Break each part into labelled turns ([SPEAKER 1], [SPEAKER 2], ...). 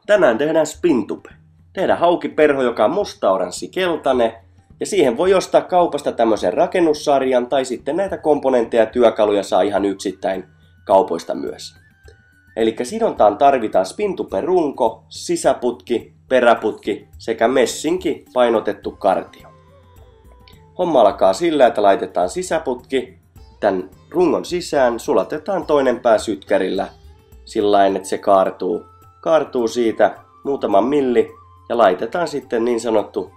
[SPEAKER 1] Tänään tehdään spintupe. Tehdään haukiperho, joka on musta, oranssi, keltainen. Ja siihen voi ostaa kaupasta tämmöisen rakennussarjan tai sitten näitä komponentteja ja työkaluja saa ihan yksittäin kaupoista myös. Eli sidontaan tarvitaan spintupe runko, sisäputki, peräputki sekä messinki painotettu kartio. Homma alkaa sillä, että laitetaan sisäputki tämän rungon sisään, sulatetaan toinen pää sytkärillä sillä että se kaartuu siitä muutaman milli ja laitetaan sitten niin sanottu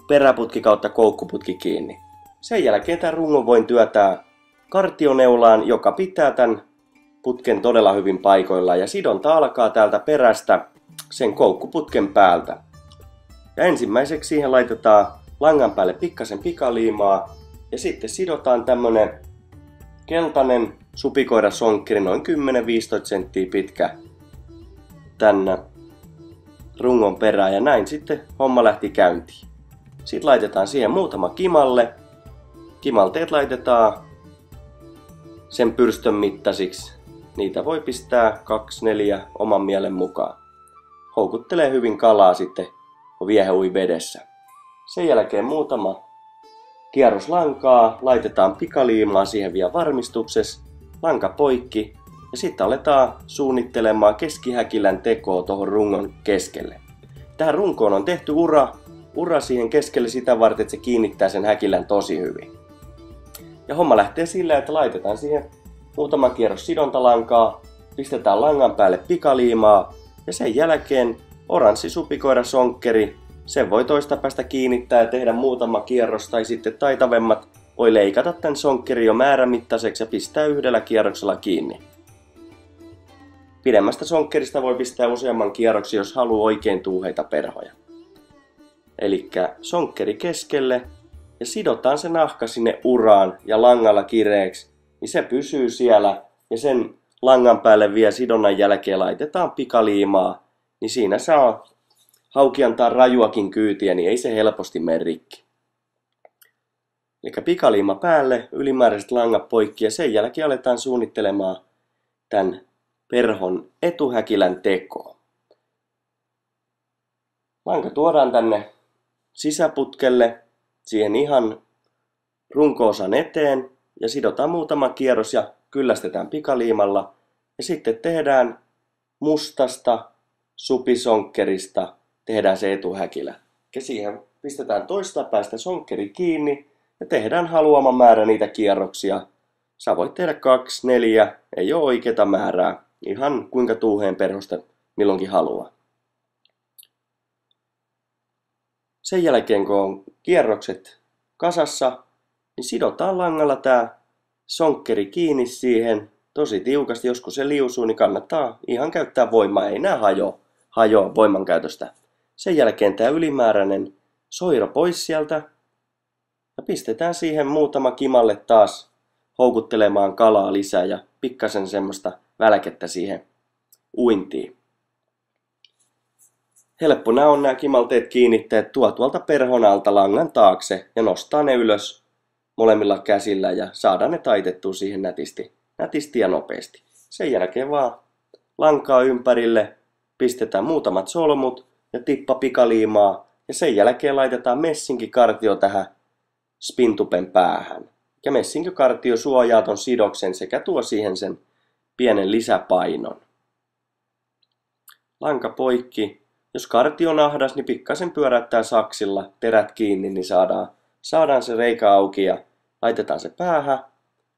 [SPEAKER 1] peräputki kautta koukkuputki kiinni. Sen jälkeen tämän rungon voin työtää kartioneulaan, joka pitää tämän putken todella hyvin paikoillaan ja sidonta alkaa täältä perästä sen koukkuputken päältä. Ja ensimmäiseksi siihen laitetaan langan päälle pikkasen pikaliimaa ja sitten sidotaan tämmönen keltainen supikoirasonkkeri noin 10-15 senttiä pitkä tänne rungon perään ja näin sitten homma lähti käyntiin. Sitten laitetaan siihen muutama kimalle. Kimalteet laitetaan sen pyrstön mittaisiksi. Niitä voi pistää 2-4 oman mielen mukaan. Houkuttelee hyvin kalaa sitten, kun viehe ui vedessä. Sen jälkeen muutama kierros lankaa, laitetaan pikaliimaa siihen vielä varmistuksessa, lanka poikki ja sitten aletaan suunnittelemaan keskihäkilän tekoa tuohon rungon keskelle. Tähän runkoon on tehty ura siihen keskelle sitä varten, että se kiinnittää sen häkilän tosi hyvin. Ja homma lähtee sillä, että laitetaan siihen muutama kierros sidontalankaa, pistetään langan päälle pikaliimaa ja sen jälkeen oranssi supikoirasonkkeri. Sen voi toista päästä kiinnittää ja tehdä muutama kierros tai sitten taitavemmat voi leikata tämän sonkkerin jo määrämittaiseksi ja pistää yhdellä kierroksella kiinni. Pidemmästä sonkkerista voi pistää useamman kierroksen, jos haluaa oikein tuuheita perhoja. Elikkä sonkkeri keskelle ja sidotaan se nahka sinne uraan ja langalla kireeksi, niin se pysyy siellä ja sen langan päälle vielä sidonnan jälkeen laitetaan pikaliimaa, niin siinä saa hauki antaa rajuakin kyytiä, niin ei se helposti mene rikki. Eli pikaliima päälle, ylimääräiset langat poikki ja sen jälkeen aletaan suunnittelemaan tämän perhon etuhäkilän tekoa. Lanka tuodaan tänne sisäputkelle, siihen ihan runko-osan eteen ja sidotaan muutama kierros ja kyllästetään pikaliimalla. Ja sitten tehdään mustasta supisonkkerista tehdään se etuhäkilä. Ja siihen pistetään toista päästä sonkkeri kiinni ja tehdään haluama määrä niitä kierroksia. Sä voit tehdä 2, 4, ei ole oikeata määrää. Ihan kuinka tuuheen perhosta milloinkin haluaa. Sen jälkeen kun on kierrokset kasassa, niin sidotaan langalla tää sonkkeri kiinni siihen tosi tiukasti. Joskus se liusuu, niin kannattaa ihan käyttää voimaa. Ei nää hajoa voimankäytöstä. Sen jälkeen tämä ylimääräinen soiro pois sieltä ja pistetään siihen muutama kimalle taas houkuttelemaan kalaa lisää ja pikkasen semmoista välkettä siihen uintiin. Helppo on nämä kimalteet kiinnittää, tuo tuolta perhon alta langan taakse ja nostaa ne ylös molemmilla käsillä ja saadaan ne taitettua siihen nätisti ja nopeasti. Sen jälkeen vaan lankaa ympärille, pistetään muutamat solmut ja tippa pikaliimaa ja sen jälkeen laitetaan messinkikartio tähän spintupen päähän. Ja messinkikartio suojaa ton sidoksen sekä tuo siihen sen pienen lisäpainon. Lanka poikki. Jos kartio on ahdas, niin pikkasen pyöräyttää saksilla terät kiinni, niin saadaan se reikä auki ja laitetaan se päähän.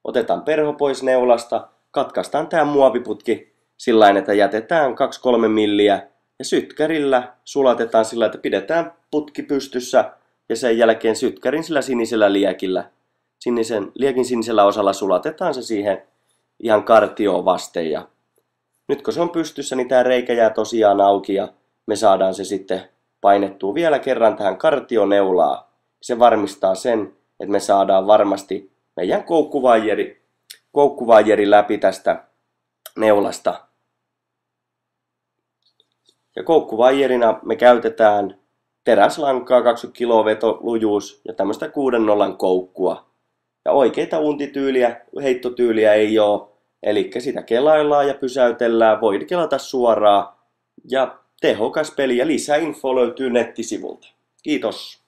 [SPEAKER 1] Otetaan perho pois neulasta, katkaistaan tää muoviputki sillä että jätetään 2-3 milliä ja sytkärillä sulatetaan sillä, että pidetään putki pystyssä ja sen jälkeen sytkärin sillä sinisellä liekillä. Liekin sinisellä osalla sulatetaan se siihen ihan kartioon vasten ja nyt kun se on pystyssä, niin tää reikä jää tosiaan auki ja me saadaan se sitten painettua vielä kerran tähän kartioneulaan. Se varmistaa sen, että me saadaan varmasti meidän koukkuvaijeri läpi tästä neulasta. Ja koukkuvaijerina me käytetään teräslankaa 20 kg vetolujuus ja tämmöistä 6-0 koukkua. Ja oikeita untityyliä, heittotyyliä ei ole, eli sitä kelaillaan ja pysäytellään, voi kelata suoraan ja Tehokas peli ja lisäinfo löytyy nettisivulta. Kiitos!